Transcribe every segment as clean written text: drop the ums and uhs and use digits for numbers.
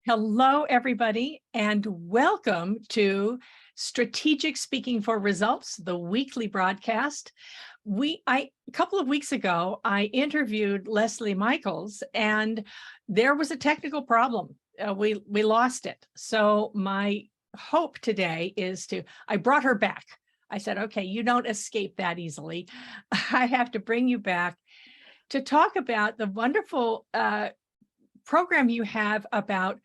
Hello, everybody, and welcome to Strategic Speaking for Results, the weekly broadcast. A couple of weeks ago, I interviewed Lesley Michaels, and there was a technical problem. We lost it. So my hope today is I brought her back. I said, okay, you don't escape that easily. I have to bring you back to talk about the wonderful program you have about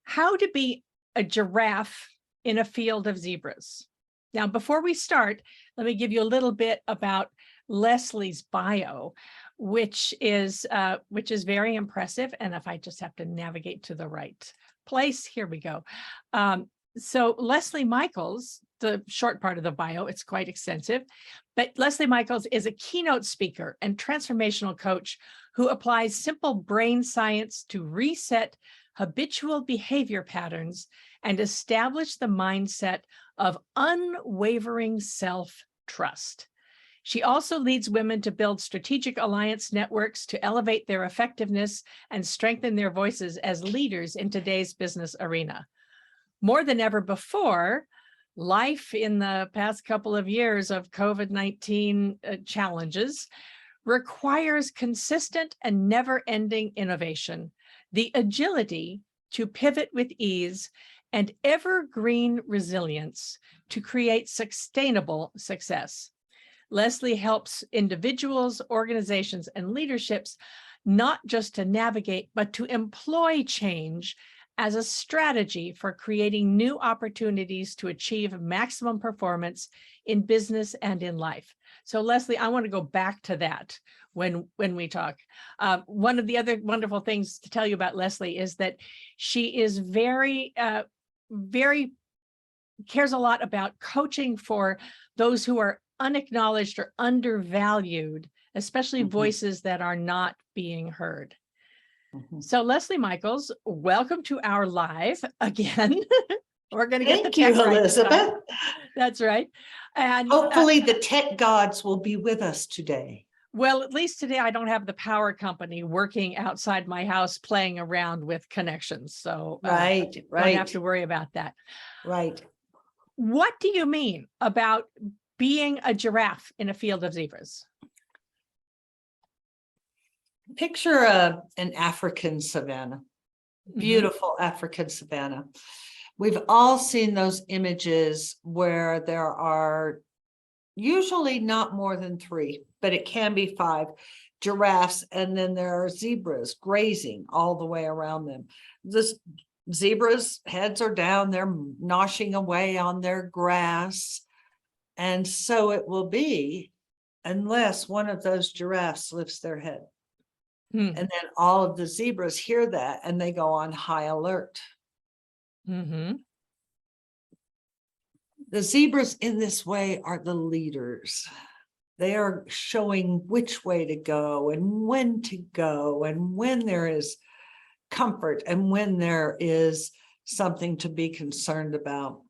how to be a giraffe in a field of zebras. Now, before we start, let me give you a little bit about Lesley's bio, which is very impressive. And if I just have to navigate to the right place, here we go. So Lesley Michaels, the short part of the bio, it's quite extensive, but Lesley Michaels is a keynote speaker and transformational coach who applies simple brain science to reset habitual behavior patterns and establish the mindset of unwavering self-trust. She also leads women to build strategic alliance networks to elevate their effectiveness and strengthen their voices as leaders in today's business arena. More than ever before, life in the past couple of years of COVID-19 challenges requires consistent and never-ending innovation, the agility to pivot with ease, and evergreen resilience to create sustainable success. Lesley helps individuals, organizations, and leaderships not just to navigate, but to employ change as a strategy for creating new opportunities to achieve maximum performance in business and in life. So Lesley, I want to go back to that when we talk. One of the other wonderful things to tell you about Lesley is that she is very cares a lot about coaching for those who are unacknowledged or undervalued, especially voices that are not being heard. So Lesley Michaels, welcome to our live again. We're going to get the tech right Elizabeth. this time. That's right. And hopefully the tech gods will be with us today. Well, at least today I don't have the power company working outside my house playing around with connections. So right. Don't have to worry about that. Right. What do you mean about being a giraffe in a field of zebras? Picture an African savanna, beautiful African savanna. We've all seen those images where there are usually not more than 3, but it can be 5 giraffes, and then there are zebras grazing all the way around them. The zebras' heads are down, they're noshing away on their grass. And so it will be unless one of those giraffes lifts their head. And then all of the zebras hear that and they go on high alert. The zebras in this way are the leaders. They are showing which way to go and when to go, and when there is comfort and when there is something to be concerned about.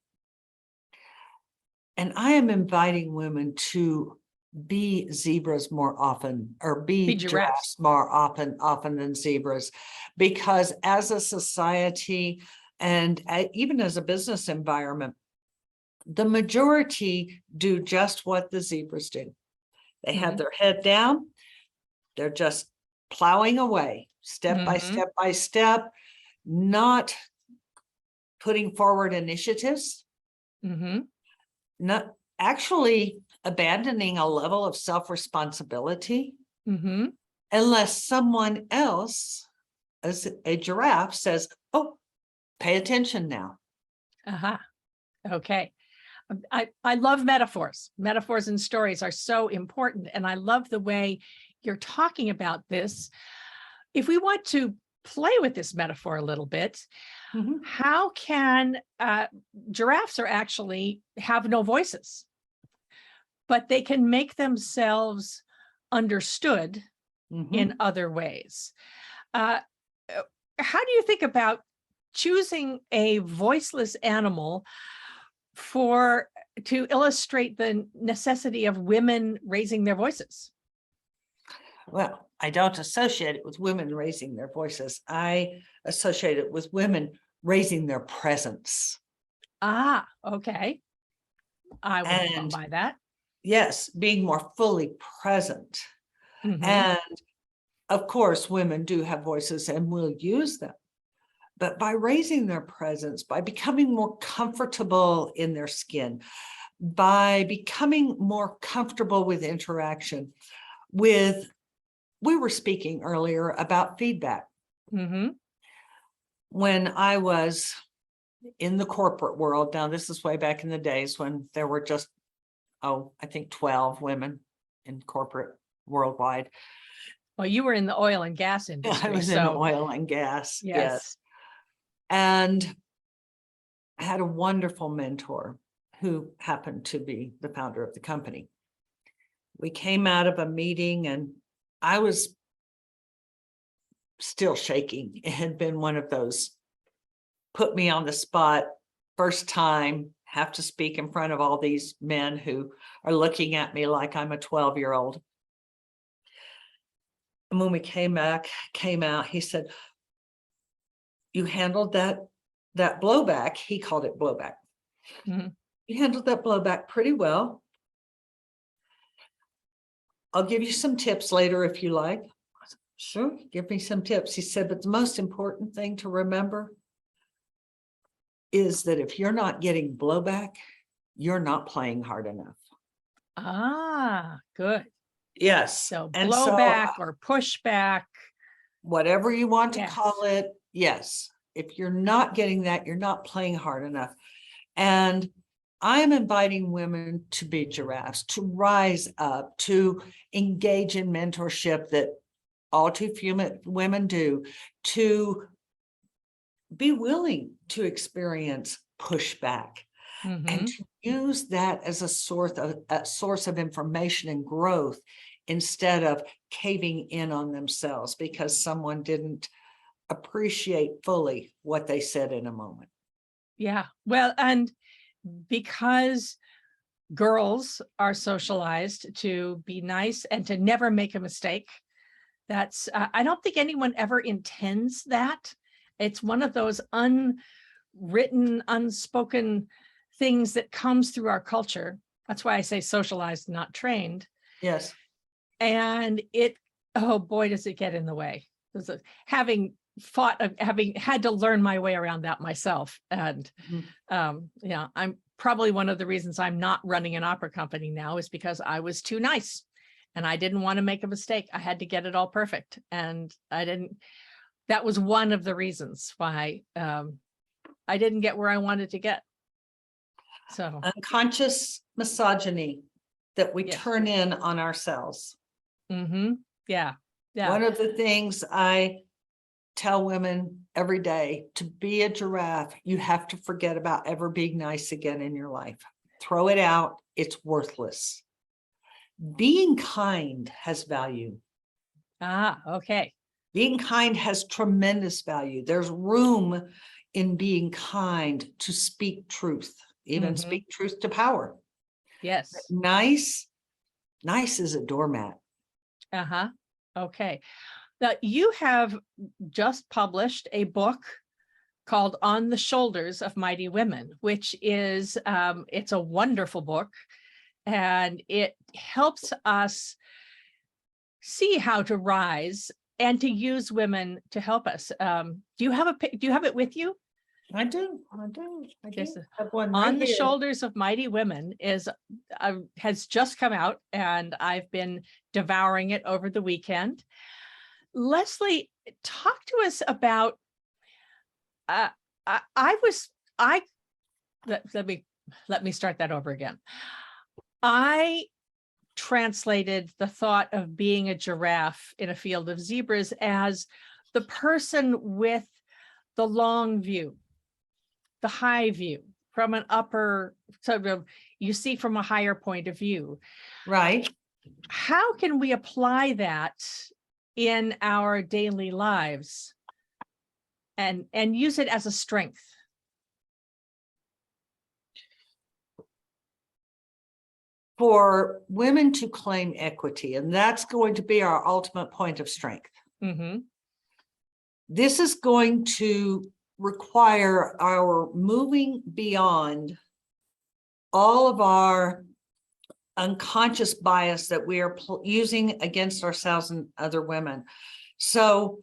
And I am inviting women to be zebras more often, or be giraffes more often than zebras, because as a society and even as a business environment, the majority do just what the zebras do. They have their head down. They're just plowing away, step by step by step, not putting forward initiatives, not actually abandoning a level of self-responsibility unless someone else, as a giraffe, says, oh, pay attention now. Okay. I love metaphors. Metaphors and stories are so important. And I love the way you're talking about this. If we want to play with this metaphor a little bit, how can giraffes are actually have no voices, but they can make themselves understood in other ways. How do you think about choosing a voiceless animal to illustrate the necessity of women raising their voices? Well, I don't associate it with women raising their voices. I associate it with women raising their presence. Ah, okay. I would And buy that. yes, being more fully present. Mhm. And of course, women do have voices and will use them. But by raising their presence, by becoming more comfortable in their skin, by becoming more comfortable with interaction, we were speaking earlier about feedback. Mhm. When I was in the corporate world, now this is way back in the days when there were just, I think 12 women in corporate worldwide. Well, you were in the oil and gas I industry, was in so oil and gas, yes. yes. And I had a wonderful mentor who happened to be the founder of the company. We came out of a meeting and I was still shaking. It had been one of those put me on the spot, first time, have to speak in front of all these men who are looking at me like I'm a 12-year-old. And when we came out, he said, you handled that blowback. He called it blowback. Mhm. You handled that blowback pretty well. I'll give you some tips later if you like. I said, sure, give me some tips. He said, but the most important thing to remember is that if you're not getting blowback, you're not playing hard enough. Ah, good. Yes. So And so blowback or pushback. whatever you want to Yes. call it, yes. If you're not getting that, you're not playing hard enough. And I am inviting women to be giraffes, to rise up, to engage in mentorship that all too few women do, to be willing to experience pushback and Mhm. to use that as a source of information and growth instead of caving in on themselves because someone didn't appreciate fully what they said in a moment. Yeah. Well, and because girls are socialized to be nice and to never make a mistake, that's I don't think anyone ever intends that. It's one of those unwritten, unspoken things that comes through our culture. That's why I say socialized, not trained. Yes. And oh boy, does it get in the way. Having had to learn my way around that myself. And yeah, I'm probably one of the reasons I'm not running an opera company now is because I was too nice and I didn't want to make a mistake. I had to get it all perfect. And that was one of the reasons why I didn't get where I wanted to get. So Unconscious misogyny that we yes. turn in on ourselves. Mm-hmm. Yeah. Yeah. One of the things I tell women every day, to be a giraffe, you have to forget about ever being nice again in your life. Throw it out. It's worthless. Being kind has value. Ah, okay. Being kind has tremendous value. There's room in being kind to speak truth, even speak truth to power. Yes. Nice is a doormat. Uh-huh. Okay. Now you have just published a book called On the Shoulders of Mighty Women, which is it's a wonderful book and it helps us see how to rise and to use women to help us. Do you have it with you? I do. Yes. Have one On right the here. Shoulders of Mighty Women has just come out and I've been devouring it over the weekend. Lesley, talk to us about let me start that over again. I translated the thought of being a giraffe in a field of zebras as the person with the long view, the high view from an upper sort of, you see from a higher point of view. Right. How can we apply that in our daily lives and use it as a strength? For women to claim equity, and that's going to be our ultimate point of strength. Mm-hmm. This is going to require our moving beyond all of our unconscious bias that we are using against ourselves and other women. So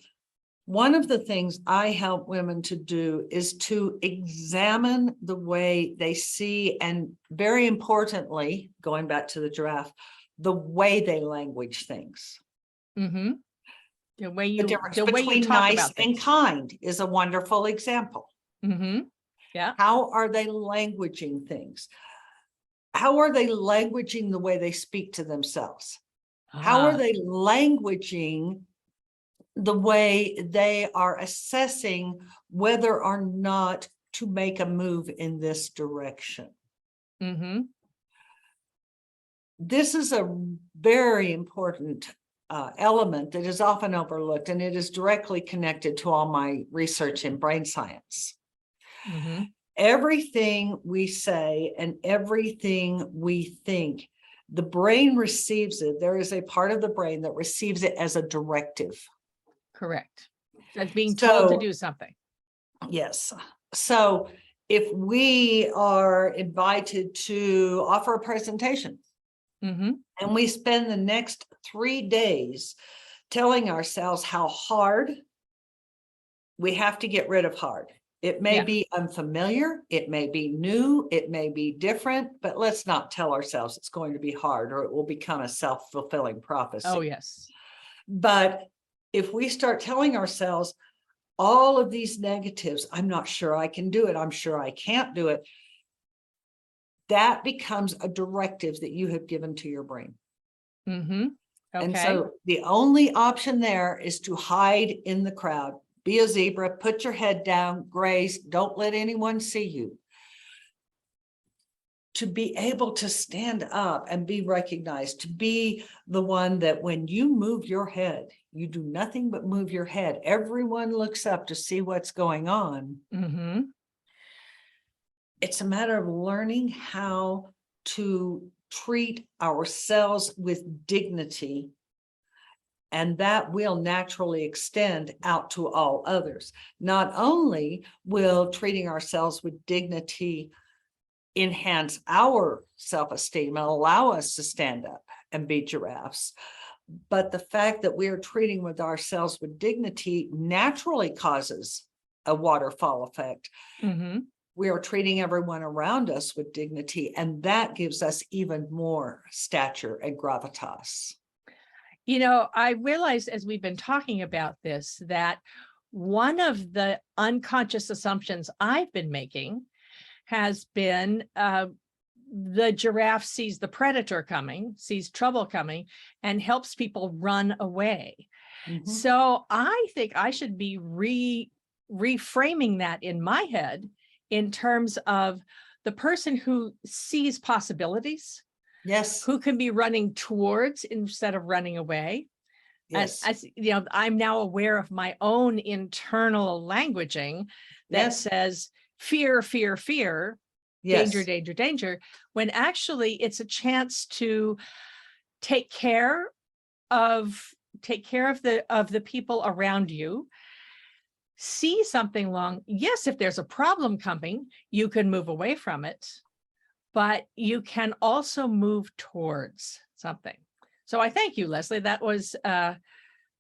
one of the things I help women to do is to examine the way they see, and very importantly, going back to the giraffe, the way they language things. Mm-hmm. The difference the way you between talk nice about and things. kind is a wonderful example. Mm-hmm. Yeah. How are they languaging things? How are they languaging the way they speak to themselves? How are they languaging the way they are assessing whether or not to make a move in this direction? Mm-hmm. This is a very important element that is often overlooked, and it is directly connected to all my research in brain science. Mm-hmm. Everything we say and everything we think, the brain receives it. There is a part of the brain that receives it as a directive. Correct. As being told to do something. Yes. So if we are invited to offer a presentation, Mm-hmm. and we spend the next 3 days telling ourselves how hard, we have to get rid of hard. It may be unfamiliar, it may be new, it may be different, but let's not tell ourselves it's going to be hard or it will become a self-fulfilling prophecy. Oh, yes. But if we start telling ourselves all of these negatives, I'm not sure I can do it, I'm sure I can't do it, that becomes a directive that you have given to your brain. Mm-hmm. Okay. And so the only option there is to hide in the crowd. Be a zebra, put your head down, graze, don't let anyone see you. To be able to stand up and be recognized, to be the one that when you move your head, you do nothing but move your head. Everyone looks up to see what's going on. Mm-hmm. It's a matter of learning how to treat ourselves with dignity, and that will naturally extend out to all others. Not only will treating ourselves with dignity enhance our self-esteem and allow us to stand up and be giraffes, but the fact that we are treating with ourselves with dignity naturally causes a waterfall effect. Mm-hmm. We are treating everyone around us with dignity, and that gives us even more stature and gravitas. I realized as we've been talking about this, that one of the unconscious assumptions I've been making has been the giraffe sees the predator coming, sees trouble coming, and helps people run away. Mm-hmm. So I think I should be reframing that in my head in terms of the person who sees possibilities, Yes. who can be running towards instead of running away. Yes. And I'm now aware of my own internal languaging that Yes. says fear, fear, fear, Yes. danger, danger, danger, when actually it's a chance to take care of the people around you. See something wrong. Yes, if there's a problem coming, you can move away from it, but you can also move towards something. So I thank you, Lesley. That was, I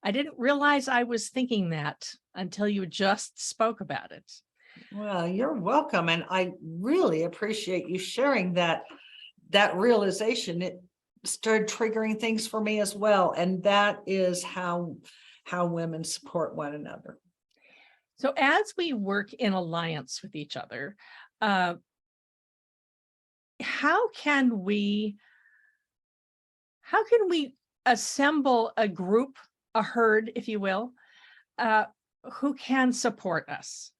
didn't realize I was thinking that until you just spoke about it. Well, you're welcome. And I really appreciate you sharing that realization. It started triggering things for me as well. And that is how women support one another. So as we work in alliance with each other, how can we assemble a group, a herd, if you will, who can support us?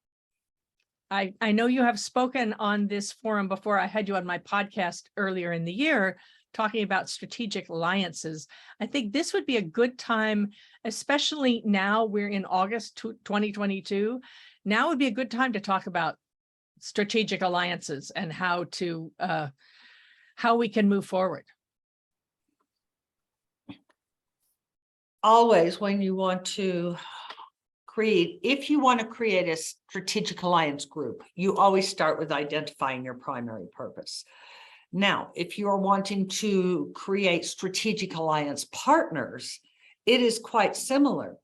I know you have spoken on this forum before. I had you on my podcast earlier in the year talking about strategic alliances. I think this would be a good time, especially now we're in August 2022. Now would be a good time to talk about strategic alliances and how we can move forward. Always, when you want to if you want to create a strategic alliance group, you always start with identifying your primary purpose. Now, if you are wanting to create strategic alliance partners, it is quite similar.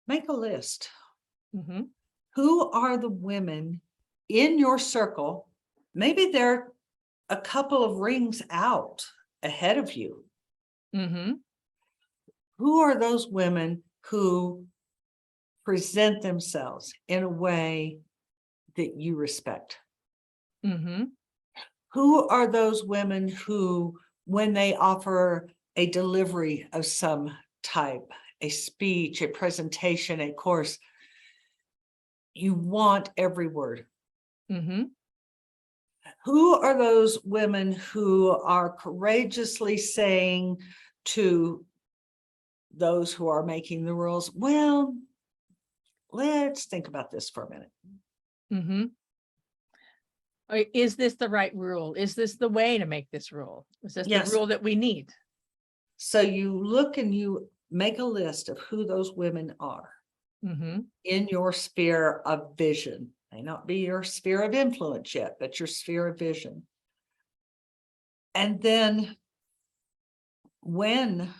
Make a list. Mm-hmm. Who are the women in your circle? Maybe they're a couple of rings out ahead of you. Mm-hmm. Who are those women who present themselves in a way that you respect? Mm-hmm. Who are those women who, when they offer a delivery of some type, a speech, a presentation, a course, you want every word? Mm-hmm. Who are those women who are courageously saying to those who are making the rules, well, let's think about this for a minute. Mm-hmm. Is this the right rule? Is this the way to make this rule? Is this the Yes. rule that we need? So you look and you make a list of who those women are Mm-hmm. in your sphere of vision. May not be your sphere of influence yet, but your sphere of vision. And then when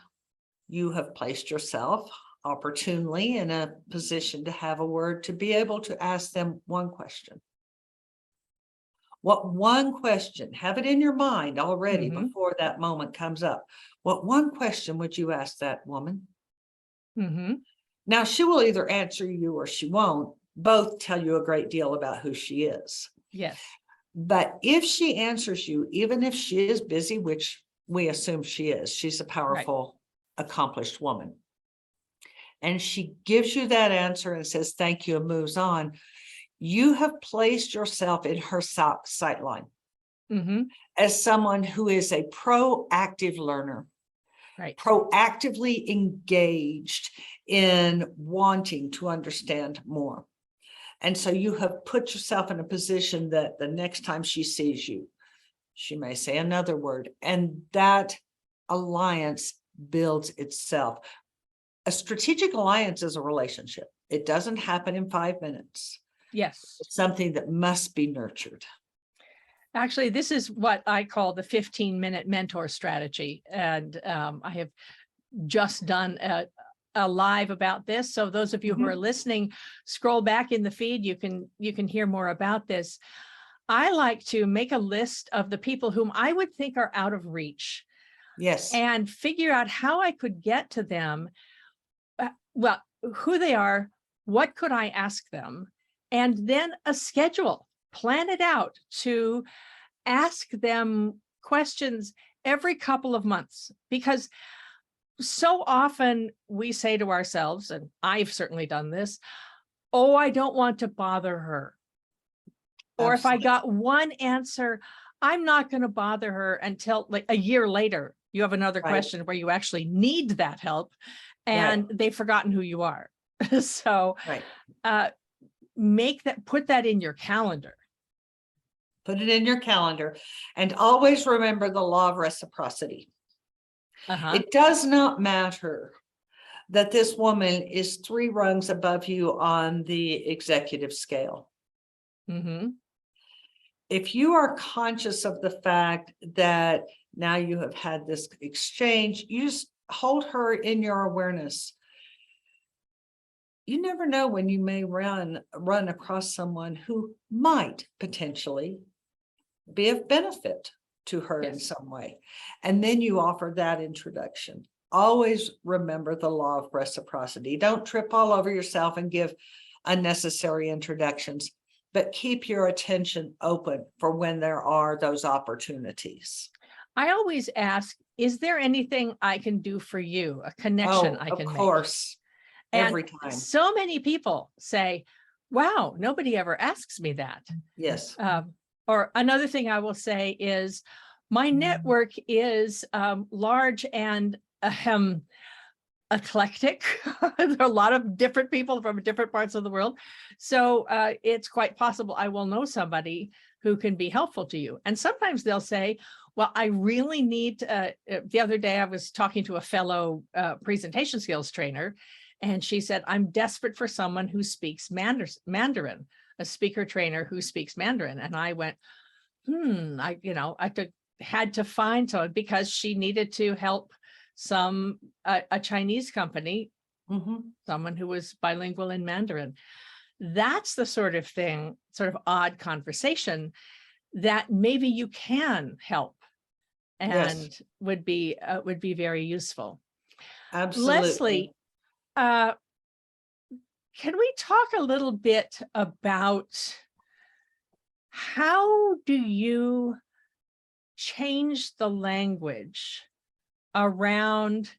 you have placed yourself opportunely in a position to have a word, to be able to ask them one question. What one question, have it in your mind already Mm-hmm. before that moment comes up. What one question would you ask that woman? Mm-hmm. Now, she will either answer you or she won't. Both tell you a great deal about who she is. Yes. But if she answers you, even if she is busy, which we assume she is, she's a powerful, accomplished woman. And she gives you that answer and says, thank you, and moves on. You have placed yourself in her sight line Mm-hmm. as someone who is a proactive learner, Right. proactively engaged in wanting to understand more. And so you have put yourself in a position that the next time she sees you, she may say another word, and that alliance builds itself. A strategic alliance is a relationship. It doesn't happen in 5 minutes. Yes. It's something that must be nurtured. Actually, this is what I call the 15-minute mentor strategy. And I have just done a live about this. So those of you who are listening, scroll back in the feed. You can hear more about this. I like to make a list of the people whom I would think are out of reach. Yes. And figure out how I could get to them. Well, who they are, what could I ask them? And then a schedule, plan it out to ask them questions every couple of months, because so often we say to ourselves, and I've certainly done this, oh, I don't want to bother her. Or if I got one answer, I'm not going to bother her until like a year later. You have another question where you actually need that help and they've forgotten who you are. So put that in your calendar. Put it in your calendar and always remember the law of reciprocity. It does not matter that this woman is 3 rungs above you on the executive scale. If you are conscious of the fact that now you have had this exchange, you just hold her in your awareness. You never know when you may run across someone who might potentially be of benefit to her in some way. And then you offer that introduction. Always remember the law of reciprocity. Don't trip all over yourself and give unnecessary introductions, but keep your attention open for when there are those opportunities. I always ask, is there anything I can do for you? A connection I can make? Of course. Every time. So many people say, wow, nobody ever asks me that. Yes. Or another thing I will say is my network is large and eclectic. There are a lot of different people from different parts of the world. So it's quite possible I will know somebody who can be helpful to you. And sometimes they'll say, well, I really need the other day I was talking to a fellow presentation skills trainer, And she said, I'm desperate for someone who speaks Mandarin, a speaker trainer who speaks Mandarin. And I went, had to find someone because she needed to help a Chinese company, someone who was bilingual in Mandarin. That's the sort of thing, sort of odd conversation that maybe you can help and would be very useful. Absolutely. Lesley, can we talk a little bit about how do you change the language around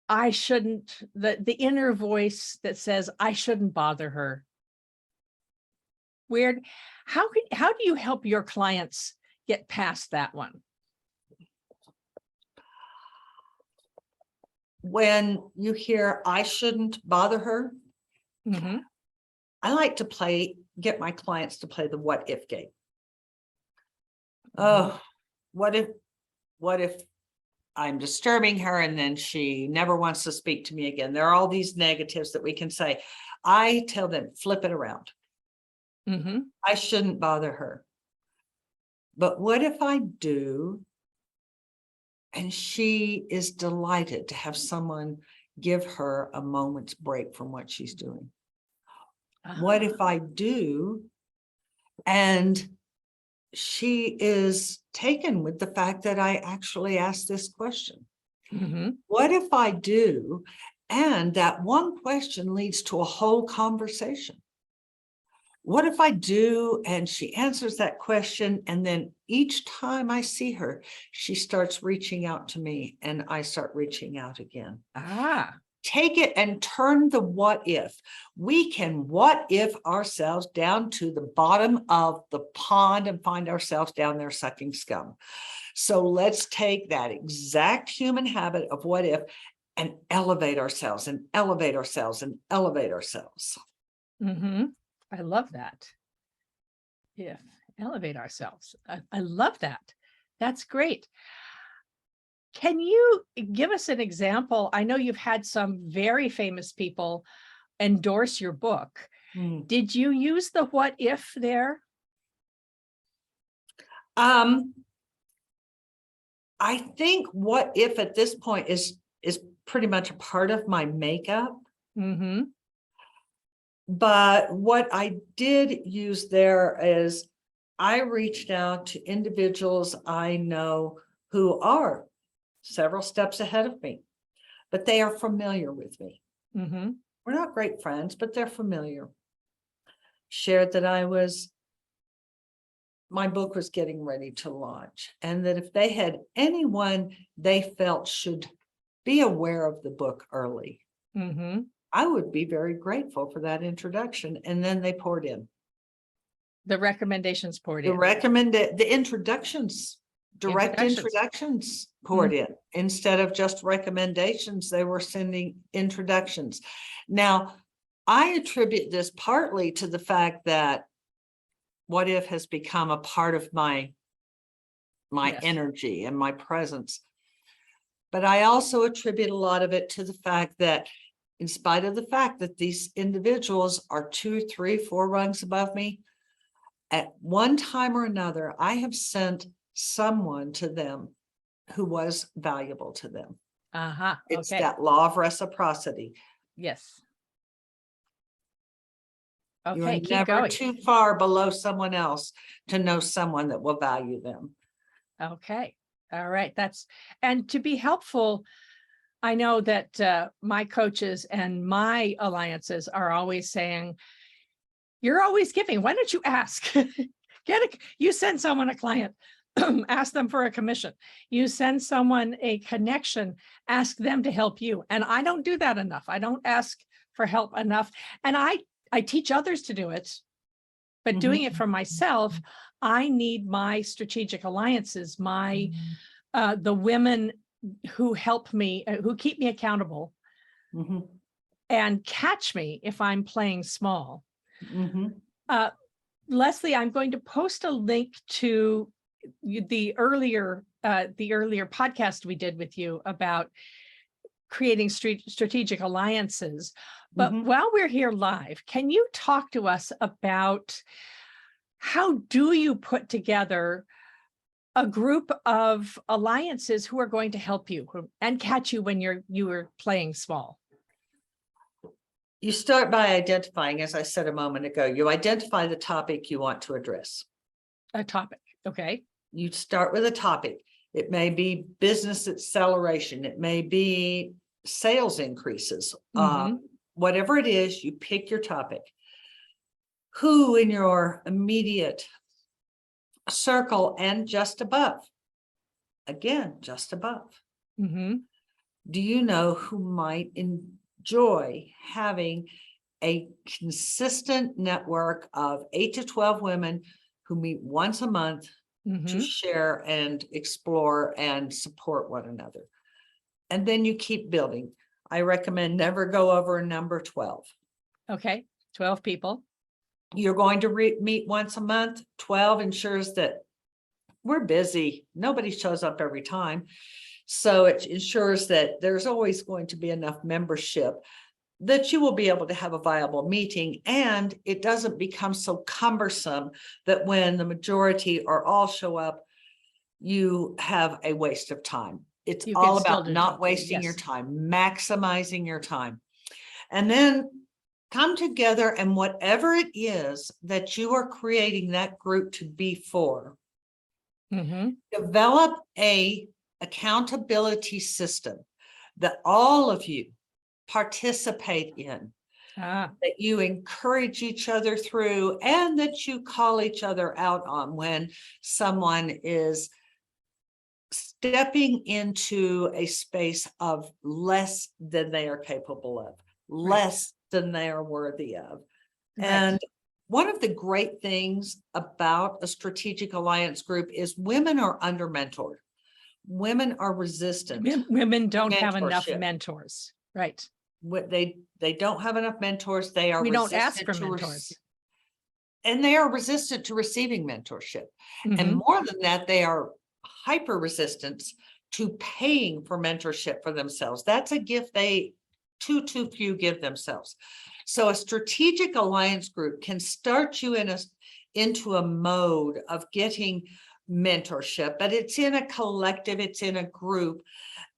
the inner voice that says, I shouldn't bother her? How do you help your clients get past that one? When you hear, I shouldn't bother her, I like to get my clients to play the what if game. Oh, what if I'm disturbing her and then she never wants to speak to me again? There are all these negatives that we can say. I tell them, flip it around. I shouldn't bother her. But what if I do? And she is delighted to have someone give her a moment's break from what she's doing. What if I do? And she is taken with the fact that I actually asked this question. What if I do? And that one question leads to a whole conversation. What if I do? And she answers that question. And then each time I see her, she starts reaching out to me and I start reaching out again. Take it and turn the what if. We can what if ourselves down to the bottom of the pond and find ourselves down there sucking scum. So let's take that exact human habit of what if and elevate ourselves and elevate ourselves and elevate ourselves. I love that. Elevate ourselves. I love that. That's great. Can you give us an example? I know you've had some very famous people endorse your book. Did you use the what if there? I think what if at this point is pretty much a part of my makeup. But what I did use there is I reached out to individuals I know who are several steps ahead of me, but they are familiar with me. We're not great friends, but they're familiar. Shared that my book was getting ready to launch, and that if they had anyone they felt should be aware of the book early, I would be very grateful for that introduction. And then they poured in. The recommendations poured in. The introductions, direct introductions poured in. Instead of just recommendations, they were sending introductions. Now, I attribute this partly to the fact that what if has become a part of my energy and my presence. But I also attribute a lot of it to the fact that in spite of the fact that these individuals are 2, 3, 4 rungs above me, at one time or another, I have sent someone to them who was valuable to them. It's that law of reciprocity. Yes. You're never too far below someone else to know someone that will value them. Okay. All right. And to be helpful, I know that my coaches and my alliances are always saying, you're always giving. Why don't you ask? You send someone a client, ask them for a commission. You send someone a connection, ask them to help you. And I don't do that enough. I don't ask for help enough. And I teach others to do it, but doing it for myself, I need my strategic alliances, the women who help me, who keep me accountable and catch me if I'm playing small. Lesley, I'm going to post a link to the earlier podcast we did with you about creating strategic alliances. But Mhm. while we're here live, can you talk to us about how do you put together a group of alliances who are going to help you and catch you when you are playing small? You start by identifying, as I said a moment ago, you identify the topic you want to address. A topic, okay. You start with a topic. It may be business acceleration. It may be sales increases. Whatever it is, you pick your topic. Who in your immediate circle and just above? Again, just above. Mm-hmm. Do you know who might enjoy having a consistent network of 8 to 12 women who meet once a month to share and explore and support one another? And then you keep building. I recommend never go over number 12. Okay, 12 people. You're going to meet once a month. 12 ensures that we're busy. Nobody shows up every time. So it ensures that there's always going to be enough membership that you will be able to have a viable meeting, and it doesn't become so cumbersome that when the majority or all show up, you have a waste of time. It's all about not wasting your time, maximizing your time. And then come together, and whatever it is that you are creating that group to be for, develop a accountability system that all of you participate in, that you encourage each other through, and that you call each other out on when someone is stepping into a space of less than they are capable of, less than they are worthy of. And one of the great things about a strategic alliance group is women are under mentored. Women are resistant. Women don't have enough mentors. Right. They don't have enough mentors. They are we don't ask resistant for to mentors. And they are resistant to receiving mentorship. And more than that, they are hyper resistant to paying for mentorship for themselves. That's a gift they too few give themselves. So a strategic alliance group can start you into a mode of getting mentorship, but it's in a collective, it's in a group.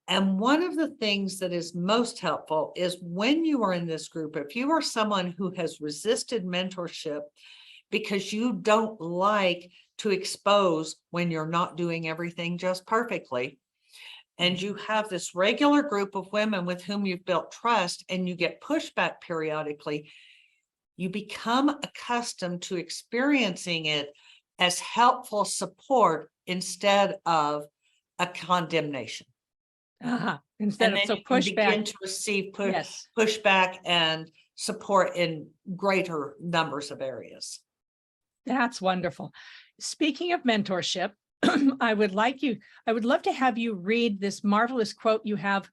And one of the things that is most helpful is when you are in this group, if you are someone who has resisted mentorship because you don't like to expose when you're not doing everything just perfectly, and you have this regular group of women with whom you've built trust and you get pushback periodically, you become accustomed to experiencing it as helpful support instead of a condemnation. Instead of pushback, begin to receive pushback and support in greater numbers of areas. That's wonderful. Speaking of mentorship, I would love to have you read this marvelous quote you have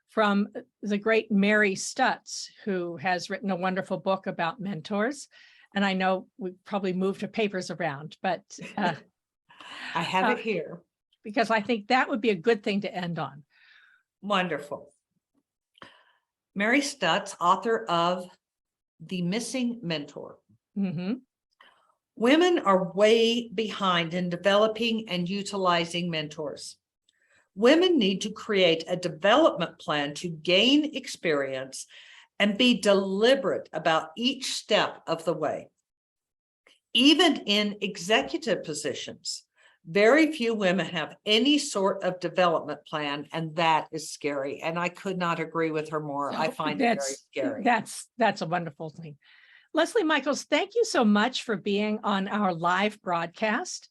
from the great Mary Stutz, who has written a wonderful book about mentors. And I know we probably moved her papers around, but I have it here. Because I think that would be a good thing to end on. Wonderful. Mary Stutz, author of The Missing Mentor. Women are way behind in developing and utilizing mentors. Women need to create a development plan to gain experience and be deliberate about each step of the way. Even in executive positions, very few women have any sort of development plan, and that is scary. And I could not agree with her more. I find it very scary. That's a wonderful thing. Lesley Michaels, thank you so much for being on our live broadcast.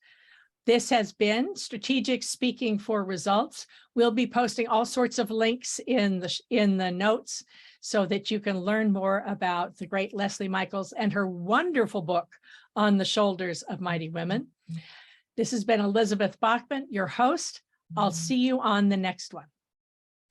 This has been Strategic Speaking for Results. We'll be posting all sorts of links in the notes so that you can learn more about the great Lesley Michaels and her wonderful book, On the Shoulders of Mighty Women. This has been Elizabeth Bachman, your host. I'll see you on the next one.